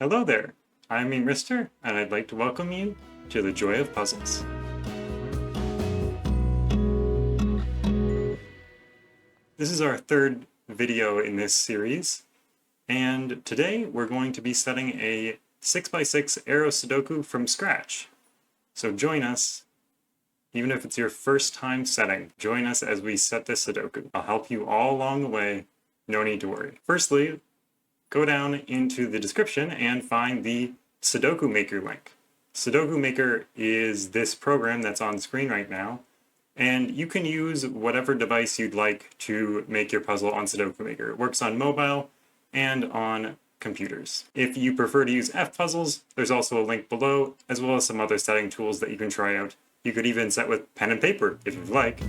Hello there, I'm Rister, and I'd like to welcome you to the Joy of Puzzles. This is our third video in this series, and today we're going to be setting a 6x6 arrow Sudoku from scratch. So join us, even if it's your first time setting, join us as we set this Sudoku. I'll help you all along the way, no need to worry. Firstly, go down into the description and find the Sudoku Maker link. Sudoku Maker is this program that's on screen right now, and you can use whatever device you'd like to make your puzzle on Sudoku Maker. It works on mobile and on computers. If you prefer to use F-puzzles, there's also a link below, as well as some other setting tools that you can try out. You could even set with pen and paper if you'd like.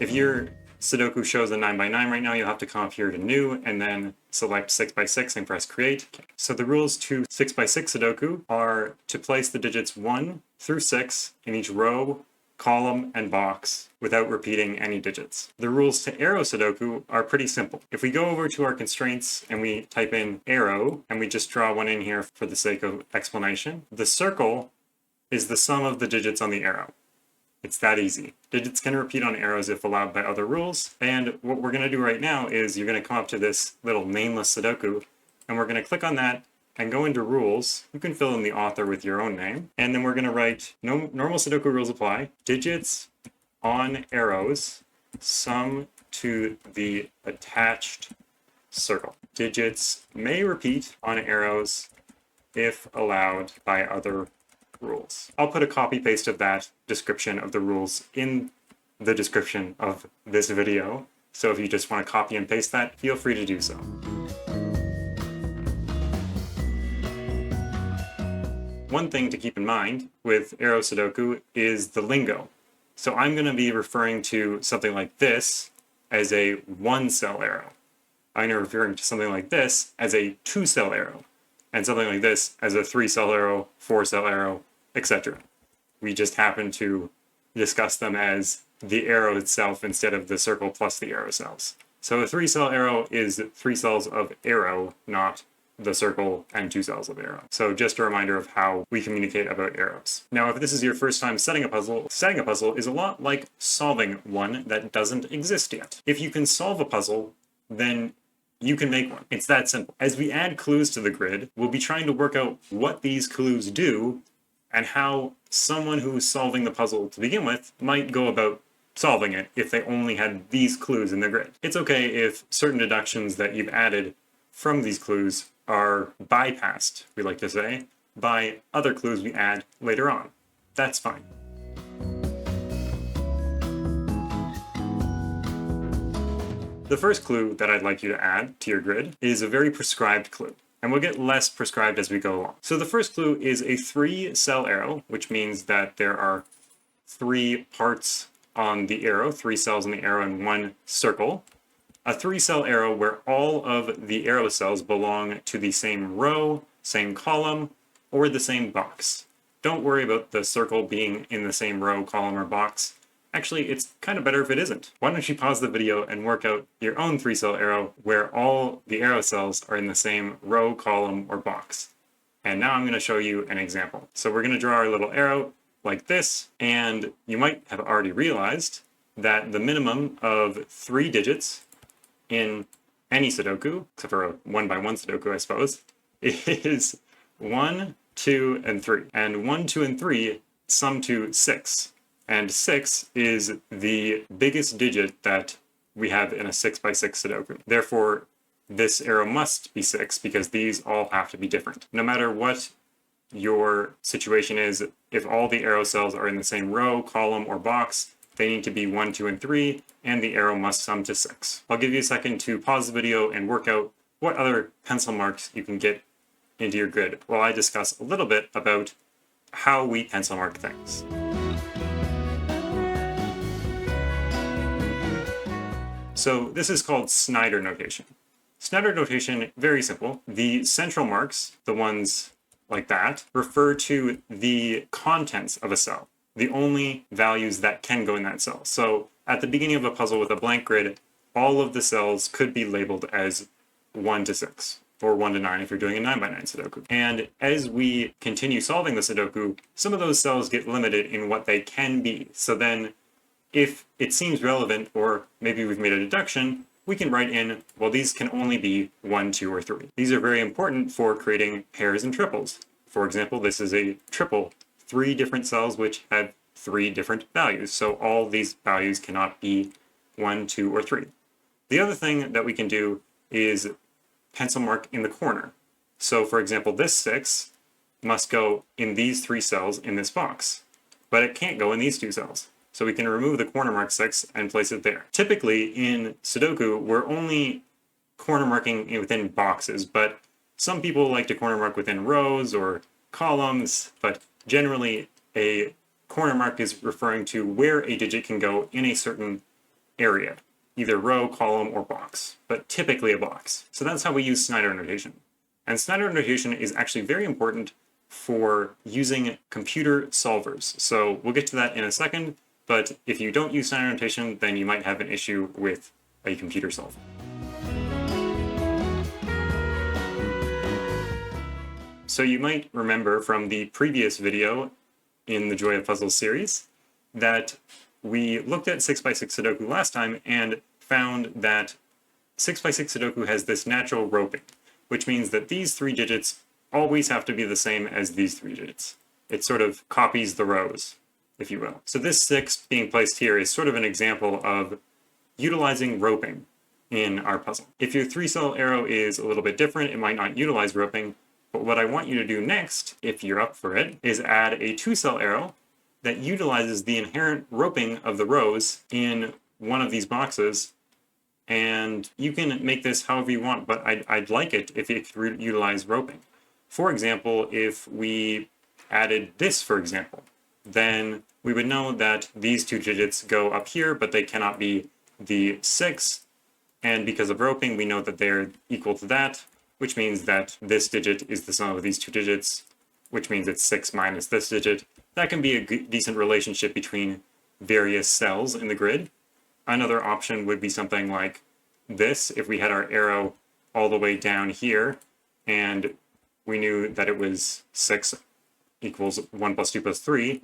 If your Sudoku shows a 9x9 right now, you'll have to come up here to New and then select 6x6 and press Create. So the rules to 6x6 Sudoku are to place the digits 1 through 6 in each row, column, and box without repeating any digits. The rules to arrow Sudoku are pretty simple. If we go over to our constraints and we type in arrow, and we just draw one in here for the sake of explanation, the circle is the sum of the digits on the arrow. It's that easy. Digits can repeat on arrows if allowed by other rules, and what we're going to do right now is you're going to come up to this little nameless Sudoku, and we're going to click on that and go into rules. You can fill in the author with your own name, and then we're going to write normal Sudoku rules apply. Digits on arrows sum to the attached circle. Digits may repeat on arrows if allowed by other rules. I'll put a copy paste of that description of the rules in the description of this video, so if you just want to copy and paste that, feel free to do so. One thing to keep in mind with arrow Sudoku is the lingo. So I'm going to be referring to something like this as a 1-cell arrow. I'm referring to something like this as a 2-cell arrow, and something like this as a 3-cell arrow, 4-cell arrow, etc. We just happen to discuss them as the arrow itself instead of the circle plus the arrow cells. So a 3-cell arrow is 3 cells of arrow, not the circle and 2 cells of arrow. So just a reminder of how we communicate about arrows. Now, if this is your first time setting a puzzle is a lot like solving one that doesn't exist yet. If you can solve a puzzle, then you can make one. It's that simple. As we add clues to the grid, we'll be trying to work out what these clues do and how someone who's solving the puzzle to begin with might go about solving it if they only had these clues in the grid. It's okay if certain deductions that you've added from these clues are bypassed, we like to say, by other clues we add later on. That's fine. The first clue that I'd like you to add to your grid is a very prescribed clue, and we'll get less prescribed as we go along. So the first clue is a 3-cell arrow, which means that there are 3 parts on the arrow, 3 cells on the arrow and 1 circle. A 3-cell arrow where all of the arrow cells belong to the same row, same column, or the same box. Don't worry about the circle being in the same row, column, or box. Actually, it's kind of better if it isn't. Why don't you pause the video and work out your own 3-cell arrow where all the arrow cells are in the same row, column, or box. And now I'm going to show you an example. So we're going to draw our little arrow like this, and you might have already realized that the minimum of 3 digits in any Sudoku, except for a 1x1 Sudoku, I suppose, is 1, 2, and 3. And 1, 2, and 3 sum to 6. And 6 is the biggest digit that we have in a 6x6 Sudoku. Therefore, this arrow must be 6 because these all have to be different. No matter what your situation is, if all the arrow cells are in the same row, column, or box, they need to be 1, 2, and 3, and the arrow must sum to 6. I'll give you a second to pause the video and work out what other pencil marks you can get into your grid while I discuss a little bit about how we pencil mark things. So this is called Snyder notation. Snyder notation, very simple. The central marks, the ones like that, refer to the contents of a cell, the only values that can go in that cell. So at the beginning of a puzzle with a blank grid, all of the cells could be labeled as 1 to 6, or 1 to 9 if you're doing a 9 by 9 Sudoku. And as we continue solving the Sudoku, some of those cells get limited in what they can be. So then if it seems relevant, or maybe we've made a deduction, we can write in, well, these can only be 1, 2, or 3. These are very important for creating pairs and triples. For example, this is a triple, 3 different cells which have 3 different values. So all these values cannot be 1, 2, or 3. The other thing that we can do is pencil mark in the corner. So for example, this 6 must go in these 3 cells in this box, but it can't go in these 2 cells. So we can remove the corner mark 6 and place it there. Typically in Sudoku, we're only corner marking within boxes, but some people like to corner mark within rows or columns, but generally a corner mark is referring to where a digit can go in a certain area, either row, column, or box, but typically a box. So that's how we use Snyder notation. And Snyder notation is actually very important for using computer solvers. So we'll get to that in a second, but if you don't use Snyder notation, then you might have an issue with a computer solver. So you might remember from the previous video in the Joy of Puzzles series that we looked at 6x6 Sudoku last time and found that 6x6 Sudoku has this natural roping, which means that these 3 digits always have to be the same as these 3 digits. It sort of copies the rows, if you will. So this 6 being placed here is sort of an example of utilizing roping in our puzzle. If your 3-cell arrow is a little bit different, it might not utilize roping, but what I want you to do next, if you're up for it, is add a 2-cell arrow that utilizes the inherent roping of the rows in one of these boxes. And you can make this however you want, but I'd like it if it could utilize roping. For example, if we added this, for example, then we would know that these 2 digits go up here, but they cannot be the 6. And because of roping, we know that they're equal to that, which means that this digit is the sum of these 2 digits, which means it's 6 minus this digit. That can be a decent relationship between various cells in the grid. Another option would be something like this. If we had our arrow all the way down here, and we knew that it was 6 equals 1 plus 2 plus 3,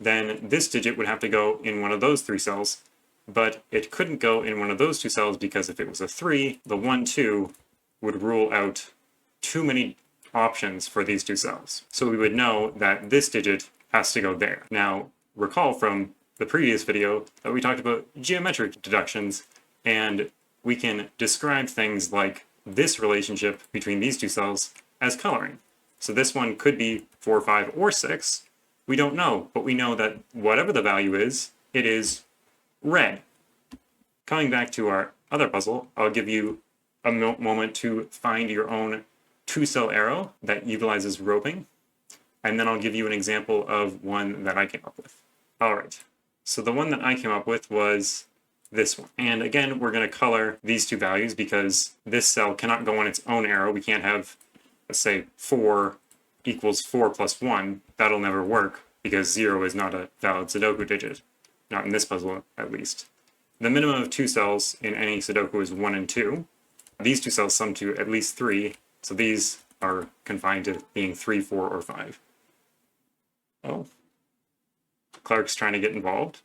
then this digit would have to go in one of those 3 cells, but it couldn't go in one of those 2 cells because if it was a 3, the 1, 2 would rule out too many options for these 2 cells. So we would know that this digit has to go there. Now, recall from the previous video that we talked about geometric deductions, and we can describe things like this relationship between these 2 cells as coloring. So this one could be 4, 5, or 6. We don't know, but we know that whatever the value is, it is red. Coming back to our other puzzle, I'll give you a moment to find your own 2-cell arrow that utilizes roping, and then I'll give you an example of one that I came up with. All right, so the one that I came up with was this one. And again, we're going to color these 2 values because this cell cannot go on its own arrow. We can't have, let's say, 4 equals 4 plus 1. That'll never work because 0 is not a valid Sudoku digit, not in this puzzle at least. The minimum of 2 cells in any Sudoku is 1 and 2. These 2 cells sum to at least 3, so these are confined to being 3, 4, or 5. Oh, Clark's trying to get involved.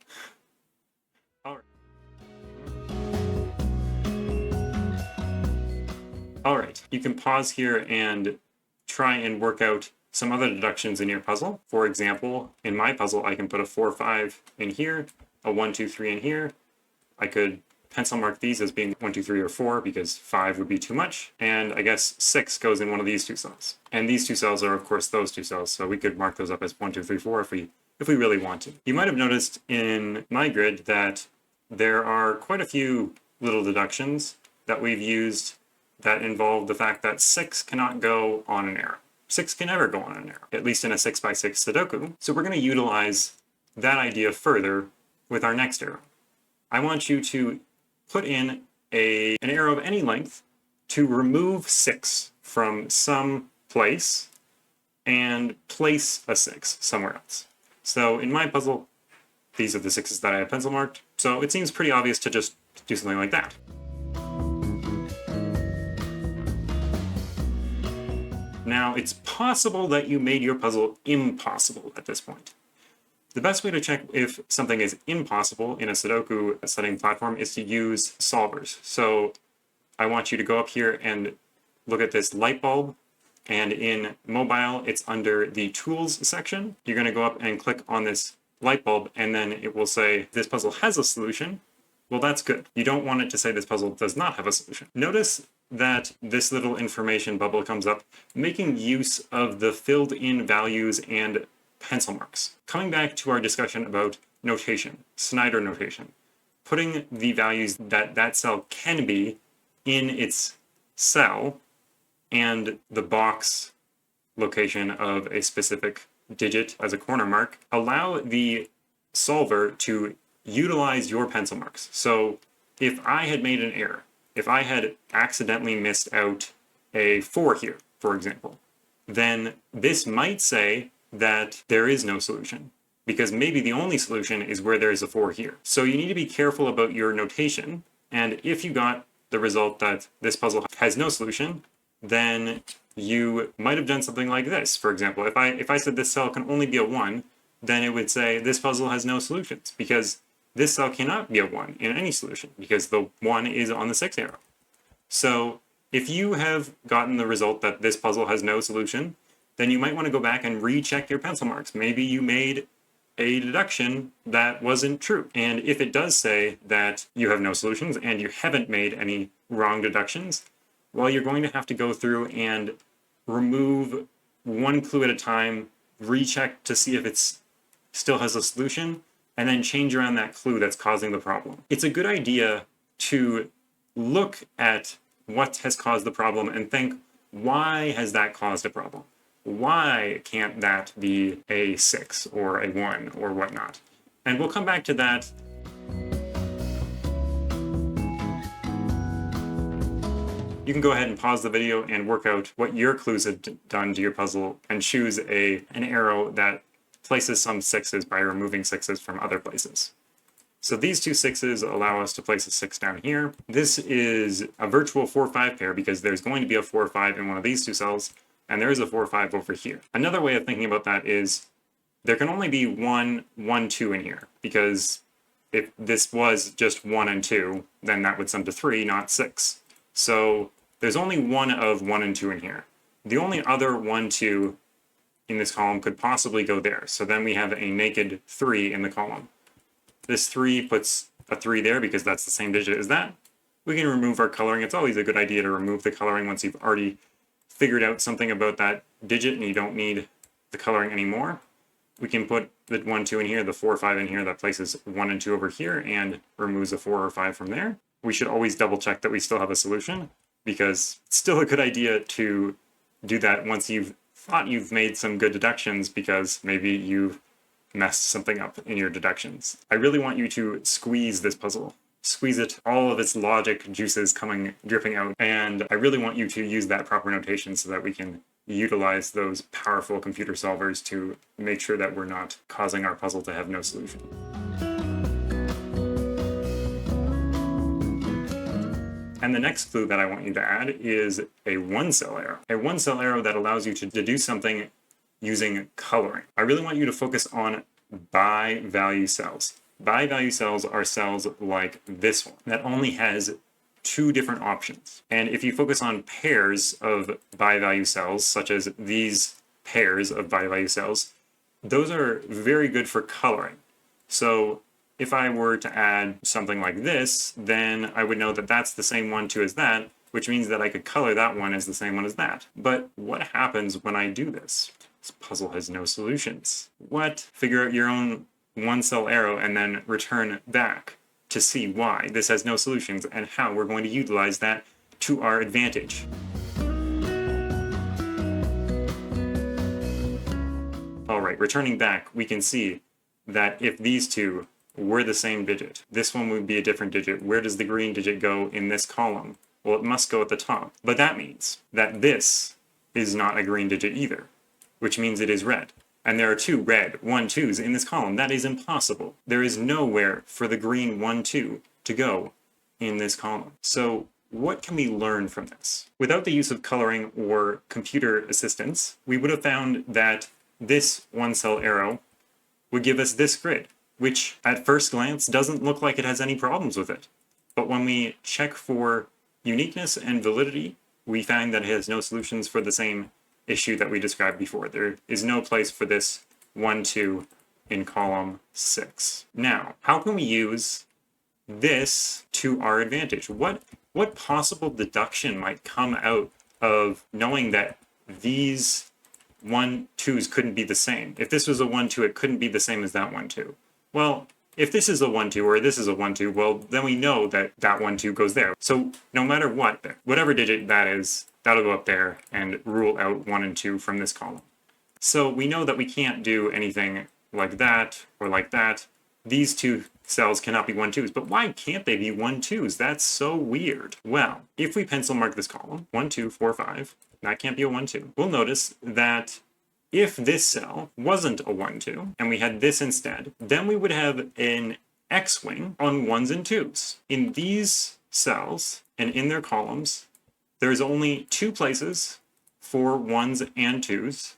All right, you can pause here and try and work out some other deductions in your puzzle. For example, in my puzzle, I can put a 4, 5 in here, a 1, 2, 3 in here. I could pencil mark these as being 1, 2, 3, or 4 because 5 would be too much. And I guess 6 goes in one of these 2 cells. And these 2 cells are, of course, those 2 cells. So we could mark those up as 1, 2, 3, 4 if we really want to. You might have noticed in my grid that there are quite a few little deductions that we've used that involve the fact that 6 cannot go on an arrow. 6 can never go on an arrow, at least in a 6x6 Sudoku. So we're going to utilize that idea further with our next arrow. I want you to put in an arrow of any length to remove 6 from some place and place a 6 somewhere else. So in my puzzle, these are the 6s that I have pencil marked. So it seems pretty obvious to just do something like that. Now, it's possible that you made your puzzle impossible at this point. The best way to check if something is impossible in a Sudoku setting platform is to use solvers. So I want you to go up here and look at this light bulb, and in mobile, it's under the tools section. You're going to go up and click on this light bulb, and then it will say this puzzle has a solution. Well, that's good. You don't want it to say this puzzle does not have a solution. Notice that this little information bubble comes up, making use of the filled in values and pencil marks. Coming back to our discussion about notation, Snyder notation, putting the values that that cell can be in its cell and the box location of a specific digit as a corner mark, allow the solver to utilize your pencil marks. So if I had made an error, if I had accidentally missed out a 4 here, for example, then this might say that there is no solution, because maybe the only solution is where there is a 4 here. So you need to be careful about your notation, and if you got the result that this puzzle has no solution, then you might have done something like this. For example, if I said this cell can only be a 1, then it would say this puzzle has no solutions, because this cell cannot be a 1 in any solution, because the 1 is on the 6 arrow. So if you have gotten the result that this puzzle has no solution, then you might want to go back and recheck your pencil marks. Maybe you made a deduction that wasn't true. And if it does say that you have no solutions and you haven't made any wrong deductions, well, you're going to have to go through and remove one clue at a time, recheck to see if it still has a solution, and then change around that clue that's causing the problem. It's a good idea to look at what has caused the problem and think, why has that caused a problem? Why can't that be a 6 or a 1 or whatnot? And we'll come back to that. You can go ahead and pause the video and work out what your clues have done to your puzzle and choose an arrow that places some 6s by removing 6s from other places. So these two 6s allow us to place a 6 down here. This is a virtual 4-5 pair because there's going to be a 4-5 in one of these two cells, and there is a 4-5 over here. Another way of thinking about that is there can only be 1, 1, 2 in here, because if this was just 1 and 2, then that would sum to 3, not 6. So there's only one of 1 and 2 in here. The only other 1, 2 in this column could possibly go there. So then we have a naked 3 in the column. This 3 puts a 3 there because that's the same digit as that. We can remove our coloring. It's always a good idea to remove the coloring once you've already figured out something about that digit and you don't need the coloring anymore. We can put the 1, 2 in here, the 4, 5 in here, that places 1 and 2 over here and removes a 4 or 5 from there. We should always double check that we still have a solution, because it's still a good idea to do that once you've thought you've made some good deductions, because maybe you've messed something up in your deductions. I really want you to squeeze this puzzle. Squeeze it, all of its logic juices dripping out, and I really want you to use that proper notation so that we can utilize those powerful computer solvers to make sure that we're not causing our puzzle to have no solution. And the next clue that I want you to add is a 1-cell arrow. A 1-cell arrow that allows you to deduce something using coloring. I really want you to focus on by-value cells. By-value cells are cells like this one that only has 2 different options. And if you focus on pairs of by-value cells, such as these pairs of by-value cells, those are very good for coloring. So if I were to add something like this, then I would know that that's the same 1, 2 as that, which means that I could color that one as the same one as that. But what happens when I do this? This puzzle has no solutions. What? Figure out your own 1-cell arrow and then return back to see why this has no solutions and how we're going to utilize that to our advantage. All right, returning back, we can see that if these two were the same digit, this one would be a different digit. Where does the green digit go in this column? Well, it must go at the top. But that means that this is not a green digit either, which means it is red. And there are 2 red 1, 2s in this column. That is impossible. There is nowhere for the green 1, 2 to go in this column. So what can we learn from this? Without the use of coloring or computer assistance, we would have found that this one cell arrow would give us this grid, which at first glance doesn't look like it has any problems with it. But when we check for uniqueness and validity, we find that it has no solutions for the same issue that we described before. There is no place for this 1, 2 in column 6. Now, how can we use this to our advantage? What possible deduction might come out of knowing that these 1, 2s couldn't be the same? If this was a 1, 2, it couldn't be the same as that 1, 2. Well, if this is a 1, 2 or this is a 1, 2, well, then we know that that 1, 2 goes there. So no matter what, whatever digit that is, that'll go up there and rule out 1 and 2 from this column. So we know that we can't do anything like that or like that. These two cells cannot be 1, 2s, but why can't they be 1, 2s? That's so weird. Well, if we pencil mark this column, 1, 2, 4, 5, that can't be a 1, 2. We'll notice that if this cell wasn't a 1, 2, and we had this instead, then we would have an X-wing on 1s and 2s. In these cells and in their columns, there's only 2 places for 1s and 2s.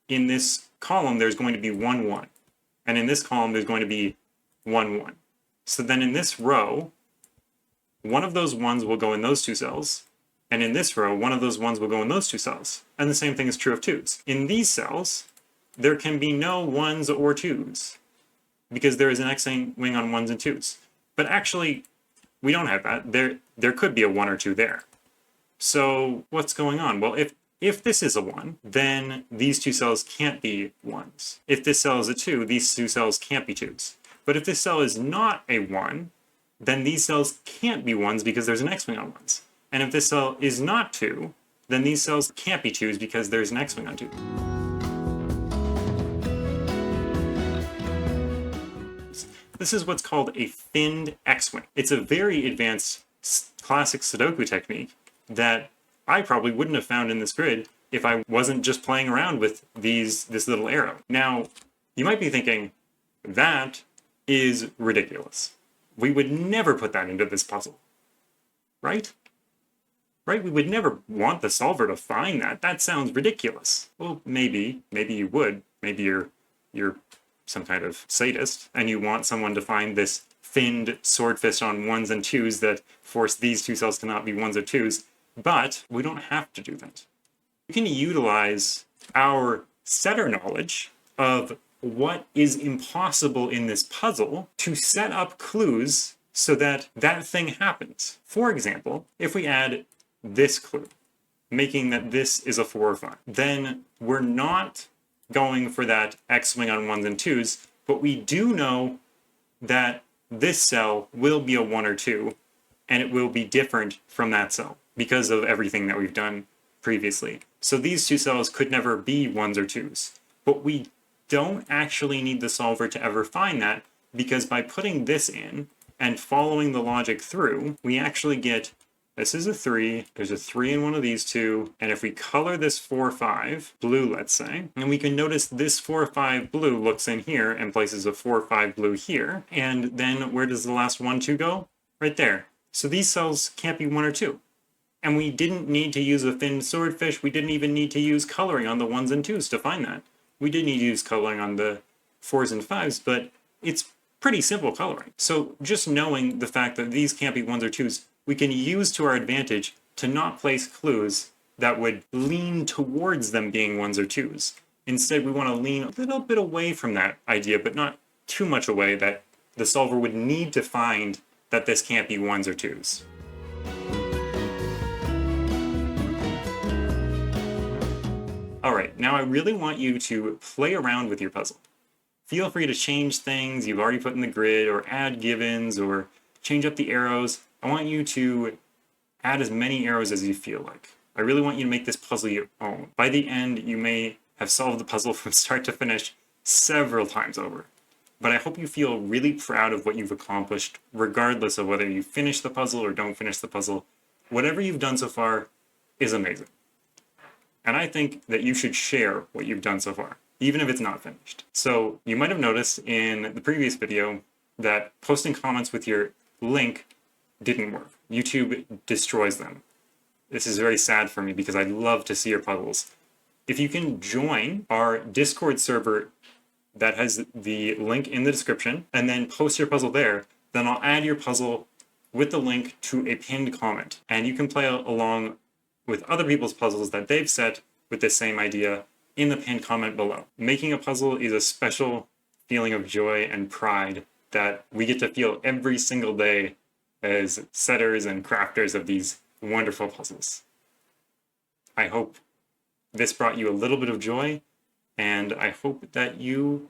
In this column, there's going to be 1, 1. And in this column, there's going to be 1, 1. So then in this row, one of those 1s will go in those 2 cells, and in this row, one of those 1s will go in those 2 cells. And the same thing is true of 2s. In these cells, there can be no 1s or 2s, because there is an X-wing on 1s and 2s. But actually, we don't have that. There could be a 1 or 2 there. So what's going on? Well, if this is a 1, then these 2 cells can't be 1s. If this cell is a 2, these 2 cells can't be 2s. But if this cell is not a 1, then these cells can't be 1s because there's an X-wing on 1s. And if this cell is not 2, then these cells can't be 2s because there's an X-wing on 2. This is what's called a finned X-wing. It's a very advanced classic Sudoku technique that I probably wouldn't have found in this grid if I wasn't just playing around with this little arrow. Now, you might be thinking, that is ridiculous. We would never put that into this puzzle, right? Right? We would never want the solver to find that. That sounds ridiculous. Well, maybe you would. Maybe you're some kind of sadist, and you want someone to find this finned swordfish on 1s and 2s that force these 2 cells to not be 1s or 2s. But we don't have to do that. We can utilize our setter knowledge of what is impossible in this puzzle to set up clues so that that thing happens. For example, if we add this clue, making that this is a 4 or 5, then we're not going for that X-wing on 1s and 2s, but we do know that this cell will be a 1 or 2, and it will be different from that cell because of everything that we've done previously. So these 2 cells could never be 1s or 2s, but we don't actually need the solver to ever find that, because by putting this in and following the logic through, we actually get, this is a 3, there's a 3 in one of these 2, and if we color this 4, 5 blue, let's say, and we can notice this 4, 5 blue looks in here and places a 4, 5 blue here, and then where does the last 1, 2 go? Right there. So these cells can't be 1 or 2. And we didn't need to use a finned swordfish. We didn't even need to use coloring on the 1s and 2s to find that. We did need to use coloring on the 4s and 5s, but it's pretty simple coloring. So just knowing the fact that these can't be 1s or 2s, we can use to our advantage to not place clues that would lean towards them being 1s or 2s. Instead, we want to lean a little bit away from that idea, but not too much away that the solver would need to find that this can't be 1s or 2s. Alright, now I really want you to play around with your puzzle. Feel free to change things you've already put in the grid, or add givens, or change up the arrows. I want you to add as many arrows as you feel like. I really want you to make this puzzle your own. By the end, you may have solved the puzzle from start to finish several times over. But I hope you feel really proud of what you've accomplished, regardless of whether you finish the puzzle or don't finish the puzzle. Whatever you've done so far is amazing. And I think that you should share what you've done so far, even if it's not finished. So you might have noticed in the previous video that posting comments with your link didn't work. YouTube destroys them. This is very sad for me because I'd love to see your puzzles. If you can join our Discord server that has the link in the description and then post your puzzle there, then I'll add your puzzle with the link to a pinned comment. And you can play along with other people's puzzles that they've set with the same idea in the pinned comment below. Making a puzzle is a special feeling of joy and pride that we get to feel every single day as setters and crafters of these wonderful puzzles. I hope this brought you a little bit of joy, and I hope that you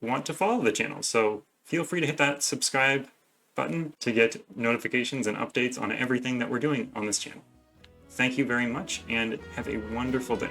want to follow the channel. So feel free to hit that subscribe button to get notifications and updates on everything that we're doing on this channel. Thank you very much, and have a wonderful day.